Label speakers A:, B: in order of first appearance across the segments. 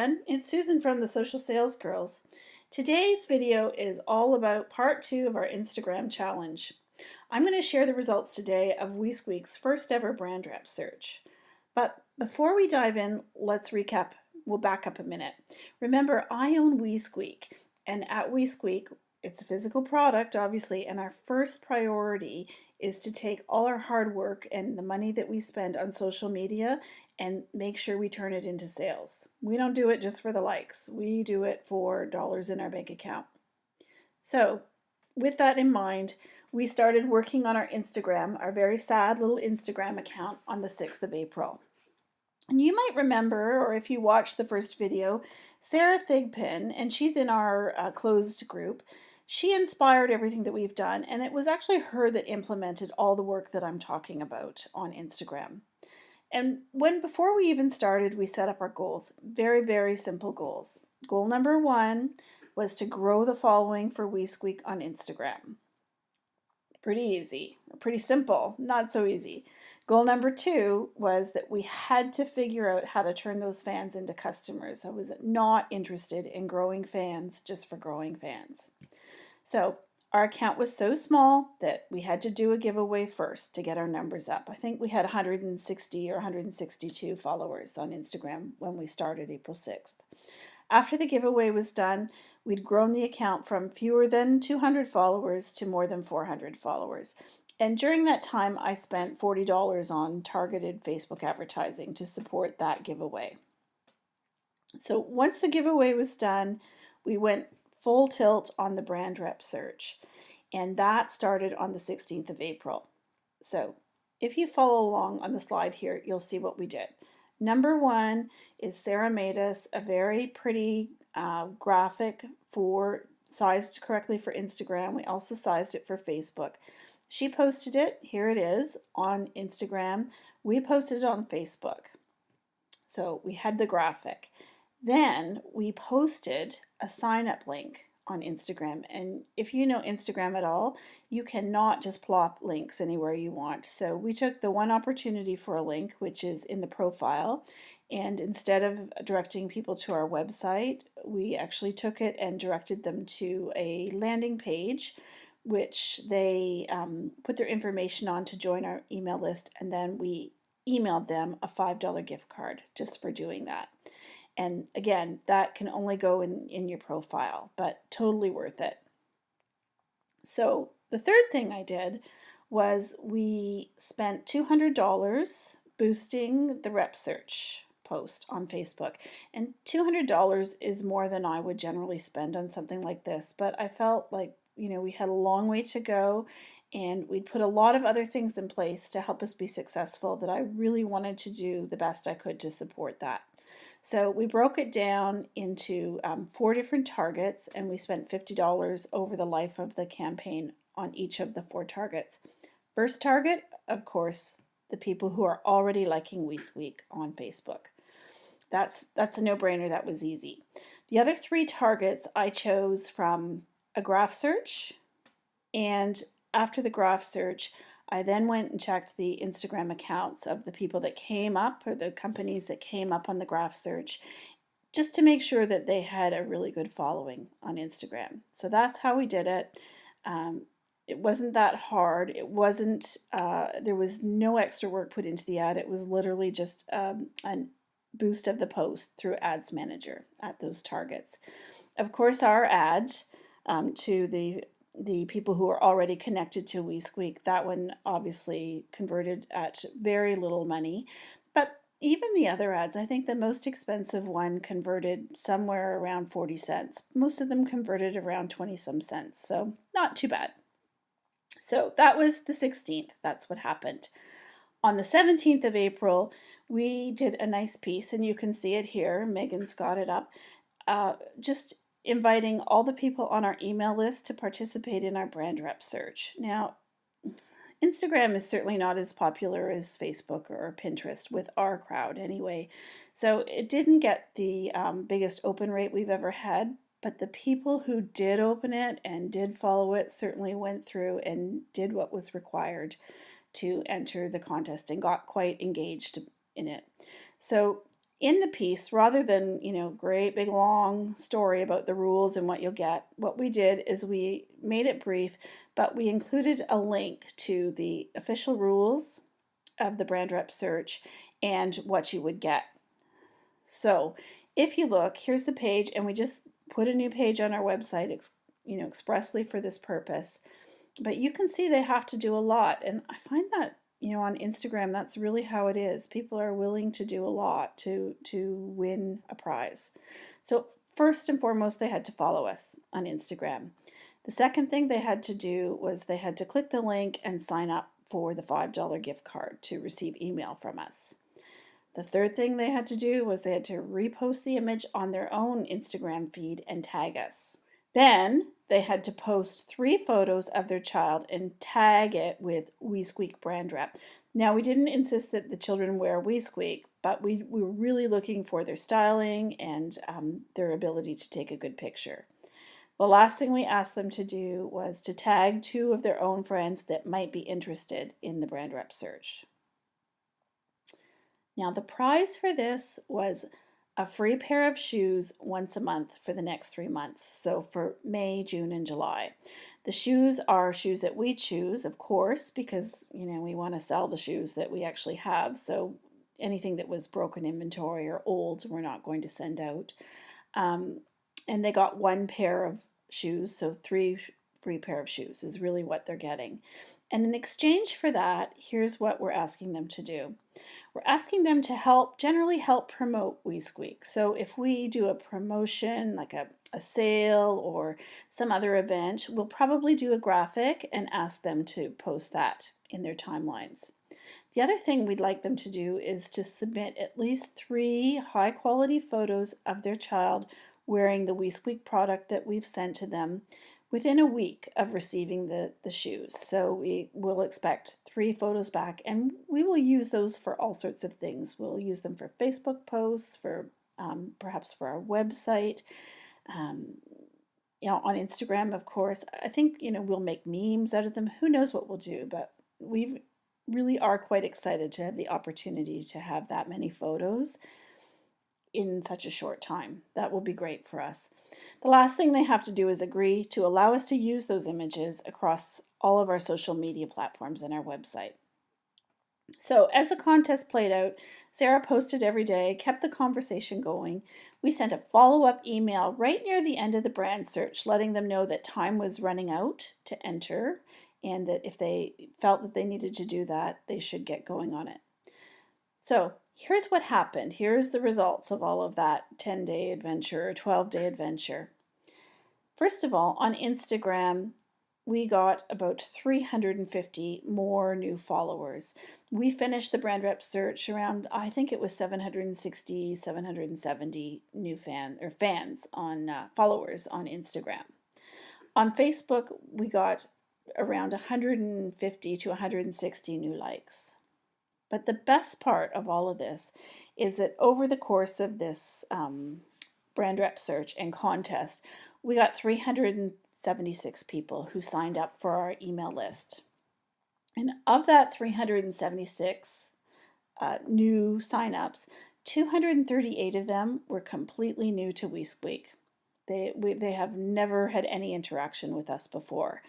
A: It's Susan from the Social Sales Girls. Today's video is all about part 2 of our Instagram challenge. I'm going to share the results today of WeSqueak's first ever brand rep search. But before we dive in, let's recap. We'll back up a minute. Remember, I own WeSqueak, and at WeSqueak, it's a physical product, obviously, and our first priority is to take all our hard work and the money that we spend on social media and make sure we turn it into sales. We don't do it just for the likes. We do it for dollars in our bank account. So, with that in mind, we started working on our Instagram, our very sad little Instagram account, on the 6th of April. And you might remember, or if you watched the first video, Sarah Thigpen, and she's in our closed group, she inspired everything that we've done, and it was actually her that implemented all the work that I'm talking about on Instagram. And before we even started, we set up our goals. Very, very simple goals. Goal number 1 was to grow the following for WeSqueak on Instagram. Pretty easy, pretty simple, not so easy. Goal number 2 was that we had to figure out how to turn those fans into customers. I was not interested in growing fans just for growing fans. So our account was so small that we had to do a giveaway first to get our numbers up. I think we had 160 or 162 followers on Instagram when we started April 6th. After the giveaway was done, we'd grown the account from fewer than 200 followers to more than 400 followers. And during that time, I spent $40 on targeted Facebook advertising to support that giveaway. So once the giveaway was done, we went full tilt on the brand rep search, and that started on the 16th of April. So if you follow along on the slide here, you'll see what we did. Number 1 is Sarah made us a very pretty graphic sized correctly for Instagram. We also sized it for Facebook. She posted it, here it is, on Instagram. We posted it on Facebook. So we had the graphic. Then we posted a sign-up link on Instagram. And if you know Instagram at all, you cannot just plop links anywhere you want. So we took the one opportunity for a link, which is in the profile, and instead of directing people to our website, we actually took it and directed them to a landing page, which they put their information on to join our email list, and then we emailed them a $5 gift card just for doing that. And again, that can only go in your profile, but totally worth it. So the third thing I did was we spent $200 boosting the rep search post on Facebook. And $200 is more than I would generally spend on something like this, but I felt like, we had a long way to go, and we'd put a lot of other things in place to help us be successful that I really wanted to do the best I could to support that. So we broke it down into 4 different targets, and we spent $50 over the life of the campaign on each of the 4 targets. First target, of course, the people who are already liking WeSqueak on Facebook. That's a no-brainer. That was easy. The other 3 targets I chose from a graph search, and after the graph search, I then went and checked the Instagram accounts of the people that came up, or the companies that came up on the graph search, just to make sure that they had a really good following on Instagram. So that's how we did it. It wasn't that hard. It wasn't, there was no extra work put into the ad. It was literally just a boost of the post through Ads Manager at those targets. Of course, our ad to the people who are already connected to WeSqueak, that one obviously converted at very little money. But even the other ads, I think the most expensive one converted somewhere around 40 cents. Most of them converted around 20 some cents, so not too bad. So that was the 16th. That's what happened. On the 17th of April, we did a nice piece, and you can see it here. Megan's got it up. Just inviting all the people on our email list to participate in our brand rep search. Now, Instagram is certainly not as popular as Facebook or Pinterest with our crowd anyway, so it didn't get the biggest open rate we've ever had, but the people who did open it and did follow it certainly went through and did what was required to enter the contest and got quite engaged in it. So In the piece, rather than, great big long story about the rules and what you'll get, what we did is we made it brief, but we included a link to the official rules of the Brand Rep search and what you would get. So if you look, here's the page, and we just put a new page on our website, expressly for this purpose. But you can see they have to do a lot, and I find that on Instagram, that's really how it is. People are willing to do a lot to win a prize. So first and foremost, they had to follow us on Instagram. The second thing they had to do was they had to click the link and sign up for the $5 gift card to receive email from us. The third thing they had to do was they had to repost the image on their own Instagram feed and tag us. Then they had to post 3 photos of their child and tag it with WeSqueak Brand Rep. Now, we didn't insist that the children wear WeSqueak, but we were really looking for their styling and their ability to take a good picture. The last thing we asked them to do was to tag 2 of their own friends that might be interested in the Brand Rep search. Now, the prize for this was a free pair of shoes once a month for the next 3 months. So for May, June, and July. The shoes are shoes that we choose, of course, because we want to sell the shoes that we actually have. So anything that was broken inventory or old, we're not going to send out. And they got 1 pair of shoes, so 3 free pair of shoes is really what they're getting. And in exchange for that, here's what we're asking them to do. We're asking them to generally help promote WeSqueak. So if we do a promotion, like a sale or some other event, we'll probably do a graphic and ask them to post that in their timelines. The other thing we'd like them to do is to submit at least 3 high quality photos of their child wearing the WeSqueak product that we've sent to them within a week of receiving the shoes. So we will expect 3 photos back, and we will use those for all sorts of things. We'll use them for Facebook posts, for perhaps for our website, on Instagram, of course. I think, we'll make memes out of them. Who knows what we'll do, but we really are quite excited to have the opportunity to have that many photos in such a short time. That will be great for us. The last thing they have to do is agree to allow us to use those images across all of our social media platforms and our website. So as the contest played out, Sarah posted every day, kept the conversation going. We sent a follow-up email right near the end of the brand search, letting them know that time was running out to enter, and that if they felt that they needed to do that, they should get going on it. So here's what happened. Here's the results of all of that 10-day adventure or 12-day adventure. First of all, on Instagram, we got about 350 more new followers. We finished the Brand Rep search around, I think it was 760, 770 new fans on followers on Instagram. On Facebook, we got around 150 to 160 new likes. But the best part of all of this is that over the course of this Brand Rep search and contest, we got 376 people who signed up for our email list. And of that 376 new signups, 238 of them were completely new to WeSqueak. They have never had any interaction with us before.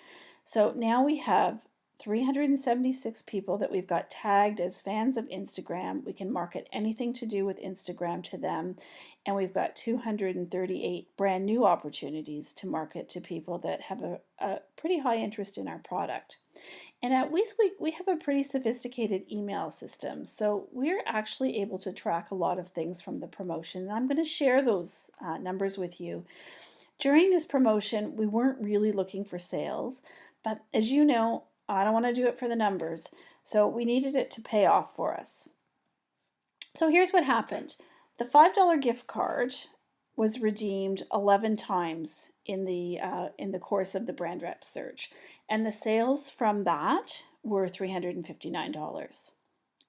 A: So now we have 376 people that we've got tagged as fans of Instagram. We can market anything to do with Instagram to them. And we've got 238 brand new opportunities to market to people that have a pretty high interest in our product. And at WeSqueak, we have a pretty sophisticated email system. So we're actually able to track a lot of things from the promotion. And I'm going to share those numbers with you. During this promotion, we weren't really looking for sales. But as you know, I don't want to do it for the numbers, so we needed it to pay off for us. So here's what happened. The $5 gift card was redeemed 11 times in the course of the Brand Rep search, and the sales from that were $359.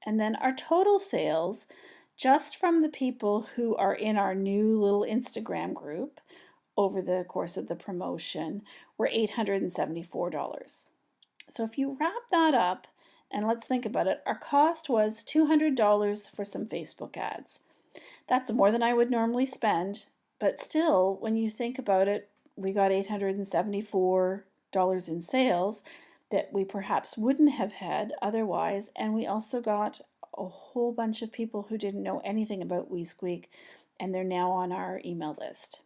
A: And then our total sales, just from the people who are in our new little Instagram group over the course of the promotion, were $874. So if you wrap that up, and let's think about it, our cost was $200 for some Facebook ads. That's more than I would normally spend, but still, when you think about it, we got $874 in sales that we perhaps wouldn't have had otherwise, and we also got a whole bunch of people who didn't know anything about WeSqueak, and they're now on our email list.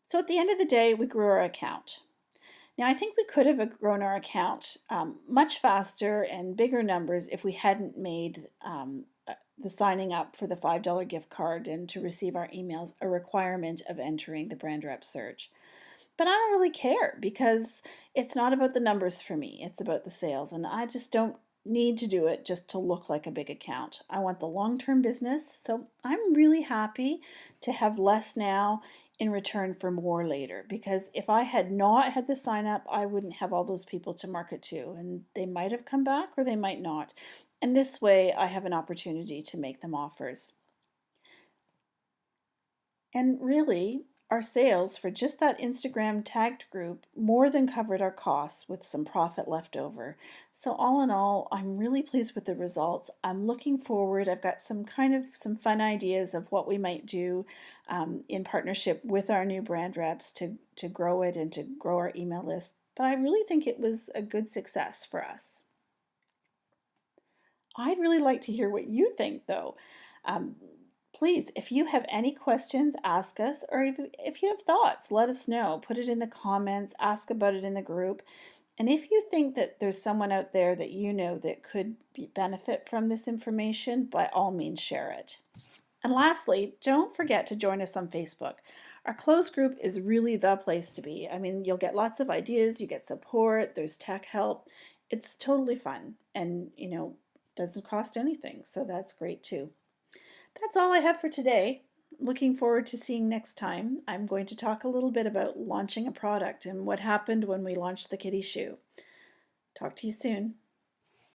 A: So at the end of the day, we grew our account. Now, I think we could have grown our account much faster and bigger numbers if we hadn't made the signing up for the $5 gift card and to receive our emails a requirement of entering the Brand Rep Search. But I don't really care because it's not about the numbers for me, it's about the sales, and I just don't need to do it just to look like a big account. I want the long-term business, so I'm really happy to have less now in return for more later, because if I had not had the sign up, I wouldn't have all those people to market to, and they might have come back or they might not. And this way I have an opportunity to make them offers. And really, our sales for just that Instagram tagged group more than covered our costs with some profit left over. So all in all, I'm really pleased with the results. I'm looking forward. I've got some fun ideas of what we might do in partnership with our new brand reps to grow it and to grow our email list. But I really think it was a good success for us. I'd really like to hear what you think, though. Um, Please, if you have any questions, ask us, or if you have thoughts, let us know. Put it in the comments, ask about it in the group. And if you think that there's someone out there that you know that could benefit from this information, by all means share it. And lastly, don't forget to join us on Facebook. Our closed group is really the place to be. I mean, you'll get lots of ideas, you get support, there's tech help. It's totally fun and, doesn't cost anything, so that's great too. That's all I have for today. Looking forward to seeing next time. I'm going to talk a little bit about launching a product and what happened when we launched the kitty shoe. Talk to you soon.